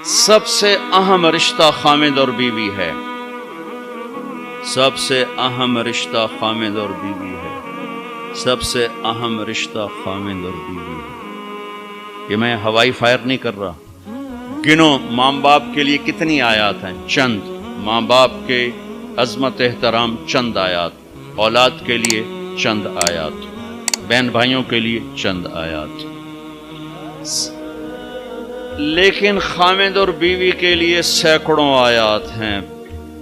سب سے اہم رشتہ خامد اور بیوی ہے، سب سے اہم رشتہ خامد اور بیوی ہے، سب سے اہم رشتہ خامد اور بیوی ہے۔ یہ میں ہوائی فائر نہیں کر رہا، گنو ماں باپ کے لیے کتنی آیات ہیں، چند ماں باپ کے عظمت احترام چند آیات، اولاد کے لیے چند آیات، بہن بھائیوں کے لیے چند آیات، لیکن خامد اور بیوی کے لیے سینکڑوں آیات ہیں،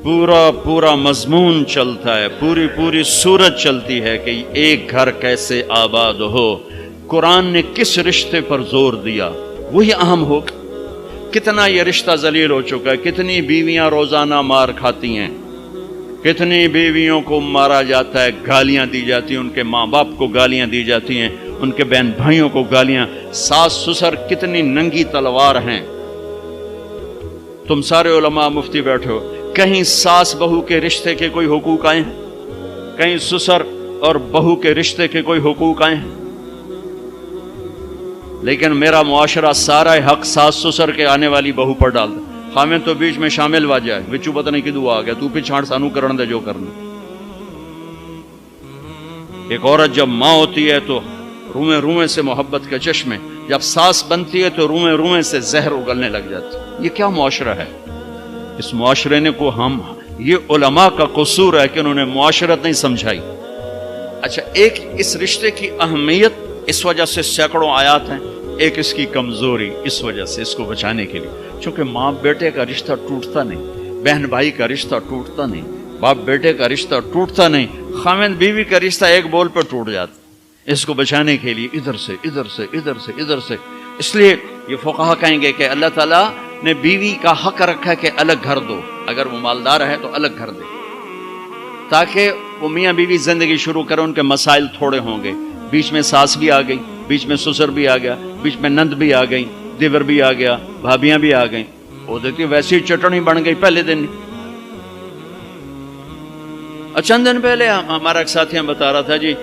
پورا مضمون چلتا ہے، پوری سورت چلتی ہے کہ ایک گھر کیسے آباد ہو، قرآن نے کس رشتے پر زور دیا وہی اہم ہو۔ کتنا یہ رشتہ ذلیل ہو چکا ہے، کتنی بیویاں روزانہ مار کھاتی ہیں، کتنی بیویوں کو مارا جاتا ہے، گالیاں دی جاتی ہیں، ان کے ماں باپ کو گالیاں دی جاتی ہیں، ان کے بہن بھائیوں کو گالیاں، ساس سسر کتنی ننگی تلوار ہیں۔ تم سارے علماء مفتی بیٹھے ہو، کہیں ساس بہو کے رشتے کے کوئی حقوق آئے ہیں؟ کہیں سسر اور بہو کے رشتے کے کوئی حقوق آئے ہیں؟ لیکن میرا معاشرہ سارا حق ساس سسر کے آنے والی بہو پر ڈالتا، خامد تو بیچ میں شامل واجہ ہے، بچو پتہ نہیں کدو آ گیا، تو پچھاڑ سانو کرن دے جو کرنا۔ ایک عورت جب ماں ہوتی ہے تو روئیں سے محبت کے چشمے، جب ساس بنتی ہے تو روئیں سے زہر اگلنے لگ جاتی۔ یہ کیا معاشرہ ہے؟ اس معاشرے نے کو ہم، یہ علماء کا قصور ہے کہ انہوں نے معاشرت نہیں سمجھائی۔ اچھا، ایک اس رشتے کی اہمیت اس وجہ سے سینکڑوں آیات ہیں، ایک اس کی کمزوری اس وجہ سے، اس کو بچانے کے لیے، چونکہ ماں بیٹے کا رشتہ ٹوٹتا نہیں، بہن بھائی کا رشتہ ٹوٹتا نہیں، باپ بیٹے کا رشتہ ٹوٹتا نہیں، خامد بیوی کا رشتہ ایک بول پر ٹوٹ جاتا۔ اس کو بچانے کے لیے ادھر سے، اس لیے یہ فقہا کہیں گے کہ اللہ تعالیٰ نے بیوی کا حق رکھا کہ الگ گھر دو، اگر وہ مالدار ہے تو الگ گھر دے، تاکہ وہ میاں بیوی زندگی شروع کریں، ان کے مسائل تھوڑے ہوں گے۔ بیچ میں ساس بھی آ گئی، بیچ میں سسر بھی آ گیا، بیچ میں نند بھی آ گئی، دیور بھی آ گیا، بھابیاں بھی آ گئیں، وہ دیکھتی ویسی چٹنی بن گئی پہلے دن۔ چند دن پہلے ہمارا ایک ساتھی بتا رہا تھا جی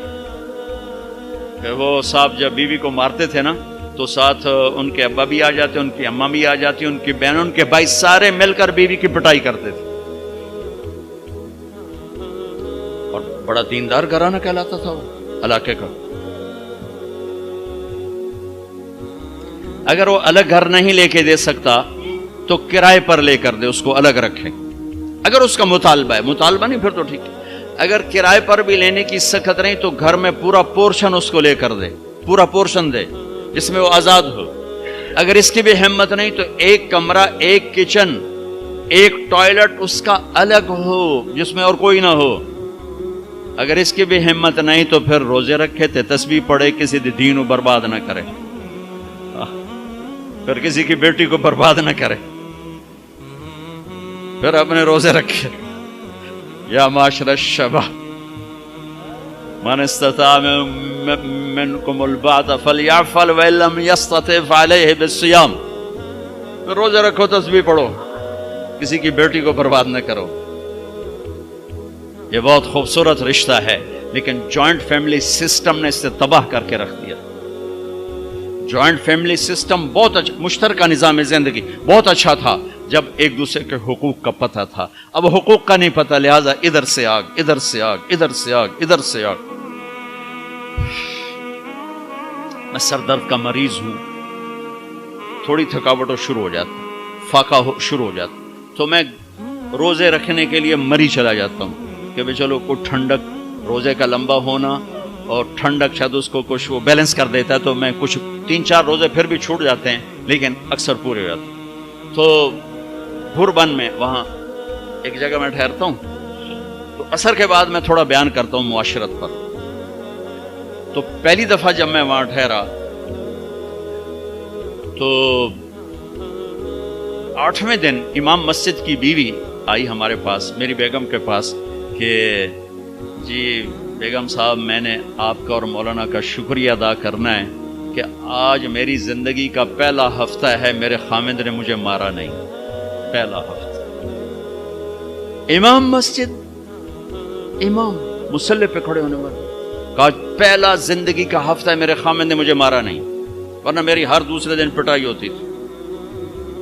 کہ وہ صاحب جب بیوی کو مارتے تھے نا تو ساتھ ان کے ابا بھی آ جاتے، ان کی اماں بھی آ جاتی، ان کی بہن، ان کے بھائی، سارے مل کر بیوی کی پٹائی کرتے تھے، اور بڑا دیندار گھرانہ کہلاتا تھا وہ علاقے کا۔ اگر وہ الگ گھر نہیں لے کے دے سکتا تو کرائے پر لے کر دے، اس کو الگ رکھے، اگر اس کا مطالبہ ہے، مطالبہ نہیں پھر تو ٹھیک ہے، اگر کرائے پر بھی لینے کی سخت نہیں تو گھر میں پورا پورشن اس کو لے کر دے، پورا پورشن دے جس میں وہ آزاد ہو۔ اگر اس کی بھی ہمت نہیں تو ایک کمرہ، ایک کچن، ایک ٹوائلٹ اس کا الگ ہو جس میں اور کوئی نہ ہو۔ اگر اس کی بھی ہمت نہیں تو پھر روزے رکھے تھے، تسبیح پڑھے، کسی دین کو برباد نہ کرے، پھر کسی کی بیٹی کو برباد نہ کرے، پھر اپنے روزے رکھے۔ یا معاشر الشباب من استطاع منکم الباءۃ فلیعفل وان لم یستطع فعلیہ بالصیام، پھر روزے رکھو، تسبیح پڑھو، کسی کی بیٹی کو برباد نہ کرو۔ یہ بہت خوبصورت رشتہ ہے، لیکن جوائنٹ فیملی سسٹم نے اسے تباہ کر کے رکھ دیا۔ جوائنٹ فیملی سسٹم بہت اچھا، مشترکہ نظام زندگی بہت اچھا تھا جب ایک دوسرے کے حقوق کا پتہ تھا، اب حقوق کا نہیں پتہ، لہذا ادھر سے آگ، ادھر سے آگ، ادھر سے آگ، ادھر سے آگ۔ میں سر درد کا مریض ہوں، تھوڑی تھکاوٹ شروع ہو جاتا، فاقہ شروع ہو جاتا، تو میں روزے رکھنے کے لیے مری چلا جاتا ہوں کہ بھئی چلو کوئی ٹھنڈک، روزے کا لمبا ہونا اور ٹھنڈک شاید اس کو کچھ وہ بیلنس کر دیتا ہے، تو میں کچھ 3-4 روزے پھر بھی چھوٹ جاتے ہیں لیکن اکثر پورے ہو جاتے ہیں۔ تو بھربن میں وہاں ایک جگہ میں ٹھہرتا ہوں، تو عصر کے بعد میں تھوڑا بیان کرتا ہوں معاشرت پر۔ تو پہلی دفعہ جب میں وہاں ٹھہرا تو 8ویں دن امام مسجد کی بیوی آئی ہمارے پاس، میری بیگم کے پاس، کہ جی بیگم صاحب، میں نے آپ کا اور مولانا کا شکریہ ادا کرنا ہے کہ آج میری زندگی کا پہلا ہفتہ ہے میرے خامد نے مجھے مارا نہیں، پہلا ہفتہ۔ امام مسجد، امام مصلی پہ کھڑے ہونے والے، کہا پہلا زندگی کا ہفتہ ہے میرے خامد نے مجھے مارا نہیں، ورنہ میری ہر دوسرے دن پٹائی ہوتی تھی۔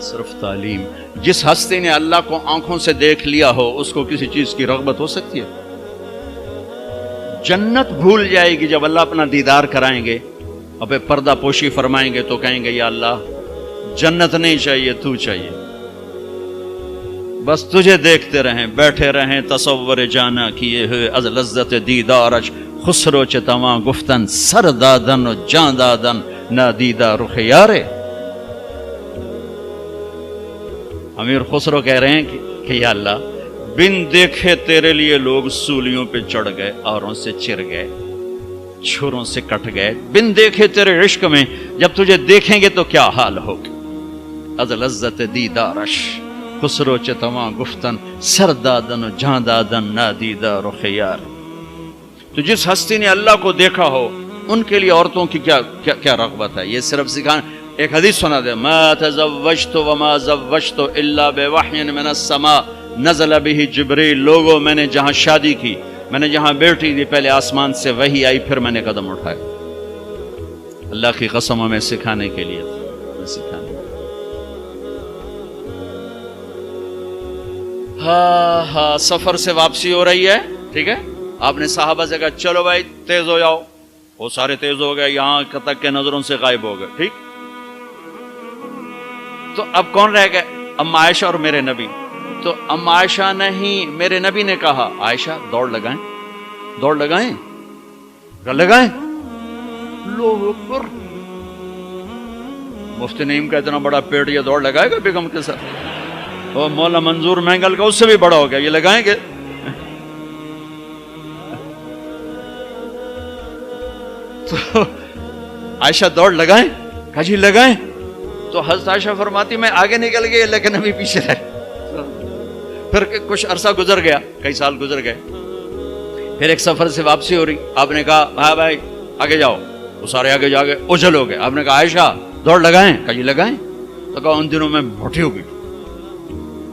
صرف تعلیم. جس ہستی نے اللہ کو آنکھوں سے دیکھ لیا ہو اس کو کسی چیز کی رغبت ہو سکتی ہے؟ جنت بھول جائے گی جب اللہ اپنا دیدار کرائیں گے، اب پردہ پوشی فرمائیں گے تو کہیں گے یا اللہ جنت نہیں چاہیے، تو چاہیے، بس تجھے دیکھتے رہیں، بیٹھے رہیں تصور جانا کیے ہوئے از لذت دیدارش، خسرو چتواں گفتن سر دادن و جان دادن نہ دیدہ رخ یارے. امیر خسرو کہہ رہے ہیں کہ یا اللہ بن دیکھے تیرے لیے لوگ سولیوں پہ چڑھ گئے، آروں سے چر گئے، چھروں سے کٹ گئے، بن دیکھے تیرے عشق میں جب تجھے دیکھیں گے تو کیا حال ہوگا. از لذت دیدارش خسرو چتواں گفتن سر دادن و جان دادن نہ دیدہ رخ یار. تو جس ہستی نے اللہ کو دیکھا ہو ان کے لیے عورتوں کی کیا رغبت ہے. یہ صرف سکھانا. ایک حدیث سنا دے، ما تزوجت وما زوجت الا بوحی من السماء نزل به جبریل. لوگوں میں نے جہاں شادی کی، میں نے جہاں بیٹی دی، پہلے آسمان سے وحی آئی، پھر میں نے قدم اٹھائے. اللہ کی قسم ہمیں سکھانے کے لیے سکھانے. ہاں سفر سے واپسی ہو رہی ہے، ٹھیک ہے، آپ نے صحابہ سے کہا چلو بھائی تیز ہو جاؤ، وہ سارے تیز ہو گئے، یہاں تک کے نظروں سے غائب ہو گئے، ٹھیک. تو اب کون رہ گئے؟ اما عائشہ اور میرے نبی. تو اما عائشہ نہیں، میرے نبی نے کہا عائشہ دوڑ لگائیں، دوڑ لگائیں، لگائیں. اللہ اکبر. مفتی نعیم کا اتنا بڑا پیٹ، یہ دوڑ لگائے گا بیگم کے ساتھ؟ اور مولا منظور مینگل کا اس سے بھی بڑا ہو گیا، یہ لگائیں گے؟ تو عائشہ دوڑ لگائیں، کہا جی لگائیں. تو حضرت عائشہ فرماتی میں آگے نکل گئی لیکن ابھی پیچھے رہے. پھر کچھ عرصہ گزر گیا، کئی سال گزر گئے، پھر ایک سفر سے واپسی ہو رہی. آپ نے کہا ہاں بھائی آگے جاؤ، وہ سارے آگے جا گئے، اجل ہو گئے. آپ نے کہا عائشہ دوڑ لگائیں؟ کہا جی لگائیں. تو کہا ان دنوں میں موٹی ہو گئی.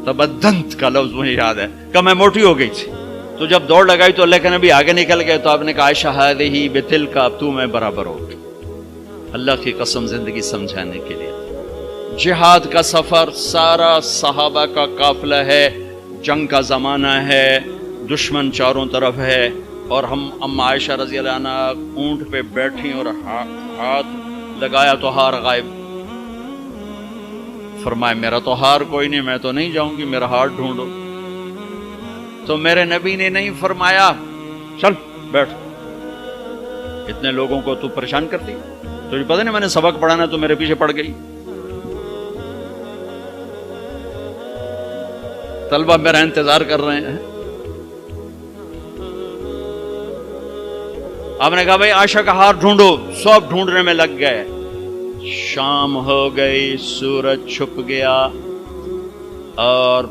تبدنت کا لفظ مجھے یاد ہے کہ میں موٹی ہو گئی تھی. تو جب دوڑ لگائی تو لیکن ابھی آگے نکل گئے. تو آپ نے کہا عائشہ ہذہ بتل کا، اب تو میں برابر ہو گئی. اللہ کی قسم زندگی سمجھانے کے لیے. جہاد کا سفر سارا صحابہ کا قافلہ ہے، جنگ کا زمانہ ہے، دشمن چاروں طرف ہے، اور ہم اما عائشہ رضی اللہ عنہ اونٹ پہ بیٹھی اور ہاتھ لگایا تو ہار غائب. فرمایا میرا تو ہار کوئی نہیں، میں تو نہیں جاؤں گی، میرا ہار ڈھونڈو. تو میرے نبی نے نہیں فرمایا چل بیٹھ، اتنے لوگوں کو تو پریشان کرتی، تجھے پتہ نہیں میں نے سبق پڑھانا تو میرے پیچھے پڑ گئی. طلبہ میرا انتظار کر رہے ہیں. آپ نے کہا بھائی عائشہ کا ہار ڈھونڈو. سب ڈھونڈنے میں لگ گئے. شام ہو گئی، سورج چھپ گیا اور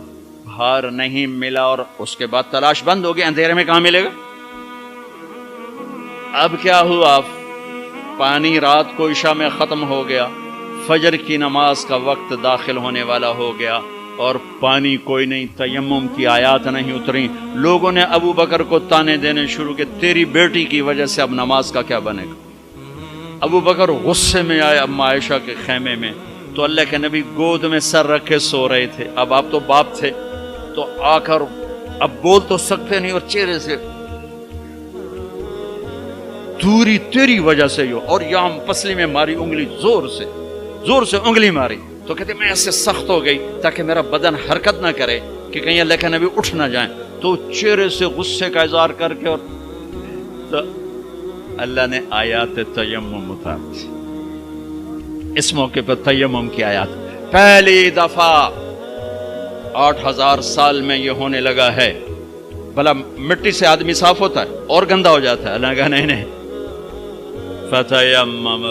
ہار نہیں ملا، اور اس کے بعد تلاش بند ہو گئی. اندھیرے میں کہاں ملے گا؟ اب کیا ہوا؟ پانی رات کو عشاء میں ختم ہو گیا، فجر کی نماز کا وقت داخل ہونے والا ہو گیا اور پانی کوئی نہیں، تیمم کی آیات نہیں اتری. لوگوں نے ابو بکر کو تانے دینے شروع کہ تیری بیٹی کی وجہ سے اب نماز کا کیا بنے گا. ابو بکر غصے میں آئے اما عائشہ کے خیمے میں. تو اللہ کے نبی گود میں سر رکھے سو رہے تھے. اب آپ تو باپ تھے تو آ کر اب بول تو سکتے نہیں، اور چہرے سے دوری تیری وجہ سے ہو، اور یہاں پسلی میں ماری انگلی، زور سے انگلی ماری. تو کہتے میں ایسے سخت ہو گئی تاکہ میرا بدن حرکت نہ کرے کہ کہیں اللہ کے نبی اٹھ نہ جائیں. تو چہرے سے غصے کا اظہار کر کے، اور تو اللہ نے آیات تیمم اتاری. اس موقع پر تیمم کی آیات پہلی دفعہ 8000 سال میں یہ ہونے لگا ہے. بھلا مٹی سے آدمی صاف ہوتا ہے اور گندا ہو جاتا ہے؟ اللہ نے کہا نہیں، فتیمم،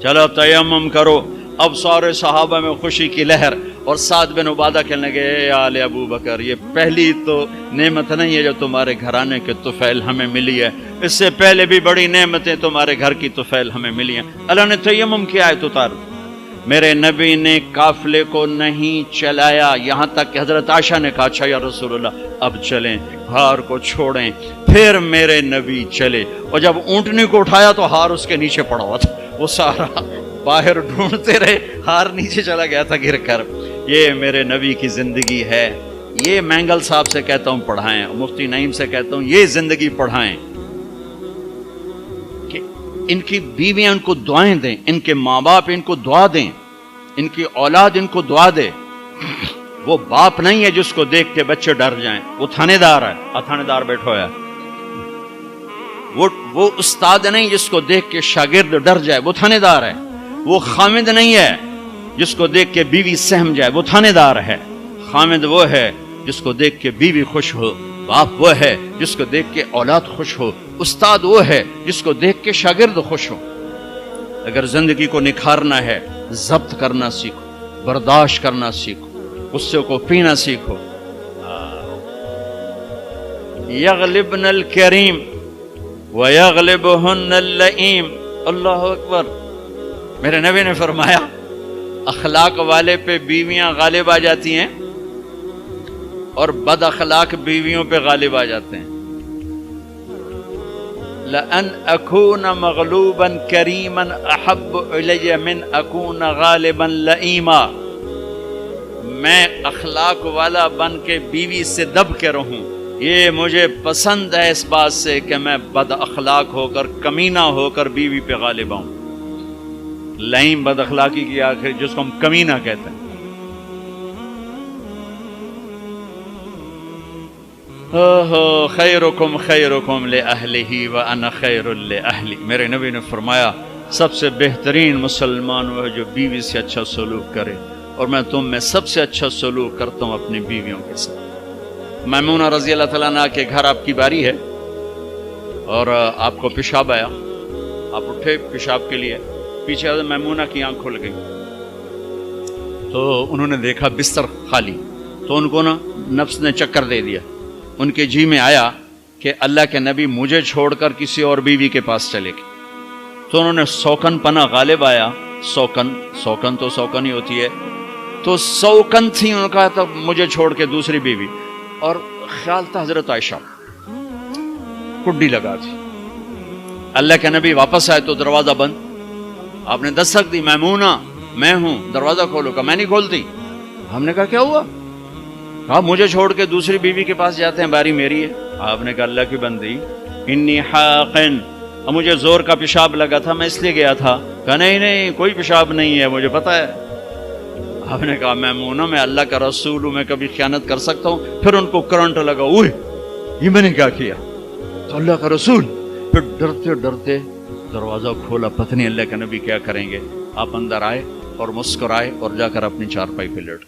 چلو تیمم کرو. اب سارے صحابہ میں خوشی کی لہر، اور سعد بن عبادہ کہنے لگے اے آل ابو بکر، یہ پہلی تو نعمت نہیں ہے جو تمہارے گھرانے کے طفیل ہمیں ملی ہے، اس سے پہلے بھی بڑی نعمتیں تمہارے گھر کی طفیل ہمیں ملی ہیں. اللہ نے تیمم کی آیت اتار. میرے نبی نے قافلے کو نہیں چلایا، یہاں تک کہ حضرت عائشہ نے کہا اچھا یا رسول اللہ اب چلیں، ہار کو چھوڑیں. پھر میرے نبی چلے، اور جب اونٹنی کو اٹھایا تو ہار اس کے نیچے پڑا ہوا تھا، وہ سارا باہر ڈھونڈتے رہے، ہار نیچے چلا گیا تھا گر کر. یہ میرے نبی کی زندگی ہے. یہ مینگل صاحب سے کہتا ہوں پڑھائیں، مفتی نعیم سے کہتا ہوں یہ زندگی پڑھائیں کہ ان کی بیویاں ان کو دعائیں دیں، ان کے ماں باپ ان کو دعا دیں، ان کی اولاد ان کو دعا دے. وہ باپ نہیں ہے جس کو دیکھ کے بچے ڈر جائیں، وہ تھانے دار ہے. تھانے دار بیٹھو ہے. وہ استاد نہیں جس کو دیکھ کے شاگرد ڈر جائے، وہ تھانے دار ہے. وہ خامد نہیں ہے جس کو دیکھ کے بیوی سہم جائے، وہ تھانے دار ہے. خامد وہ ہے جس کو دیکھ کے بیوی خوش ہو، باپ وہ ہے جس کو دیکھ کے اولاد خوش ہو، استاد وہ ہے جس کو دیکھ کے شاگرد خوش ہو. اگر زندگی کو نکھارنا ہے، ضبط کرنا سیکھو، برداشت کرنا سیکھو، غصے کو پینا سیکھو. یغلبن الکریم ویغلبہن اللئیم. اللہ اکبر. میرے نبی نے فرمایا اخلاق والے پہ بیویاں غالب آ جاتی ہیں اور بد اخلاق بیویوں پہ غالب آ جاتے ہیں. لَأَنْ أَكُونَ مَغْلُوبًا كَرِيمًا أَحَبُّ إِلَيَّ مِنْ أَكُونَ غَالِبًا لَئِيمًا. میں اخلاق والا بن کے بیوی سے دب کے رہوں، یہ مجھے پسند ہے اس بات سے کہ میں بد اخلاق ہو کر، کمینہ ہو کر بیوی پہ غالب آؤں. لئیم بد اخلاقی کی آخر جس کو ہم کمینہ کہتے ہیں. خیرکم خیرکم لأہلہ وانا خیر لأہلی. میرے نبی نے فرمایا سب سے بہترین مسلمان وہ ہے جو بیوی سے اچھا سلوک کرے، اور میں تم میں سب سے اچھا سلوک کرتا ہوں اپنی بیویوں کے ساتھ. میمونہ رضی اللہ تعالیٰ عنہ کے گھر آپ کی باری ہے اور آپ کو پیشاب آیا، آپ اٹھے پیشاب کے لیے، پیچھے میمونہ کی آنکھ کھل گئی تو انہوں نے دیکھا بستر خالی، تو ان کو نا نفس نے چکر دے دیا. ان کے جی میں آیا کہ اللہ کے نبی مجھے چھوڑ کر کسی اور بیوی کے پاس چلے گئے. تو انہوں نے سوکن پنا غالب آیا. سوکن تو سوکن ہی ہوتی ہے، تو سوکن تھی انہوں نے کہا تھا مجھے چھوڑ کے دوسری بیوی، اور خیال تھا حضرت عائشہ کڈی لگا تھی. اللہ کے نبی واپس آئے تو دروازہ بند. آپ نے دستک دی، میمونہ میں ہوں، دروازہ کھولو. کہا میں نہیں کھولتی. ہم نے کہا کیا ہوا؟ کہا مجھے چھوڑ کے دوسری بیوی کے پاس جاتے ہیں، باری میری ہے. آپ نے کہا اللہ کی بندی انی حاقن، مجھے زور کا پیشاب لگا تھا میں اس لیے گیا تھا. کہا نہیں کوئی پیشاب نہیں ہے، مجھے پتا ہے. آپ نے کہا میمونہ میں اللہ کا رسول ہوں، میں کبھی خیانت کر سکتا ہوں؟ پھر ان کو کرنٹ لگا، اوہ یہ میں نے کیا کیا؟ تو اللہ کا رسول. پھر ڈرتے ڈرتے دروازہ کھولا، پتہ نہیں اللہ کے نبی کیا کریں گے. آپ اندر آئے اور مسکرائے اور جا کر اپنی چارپائی پہ لیٹ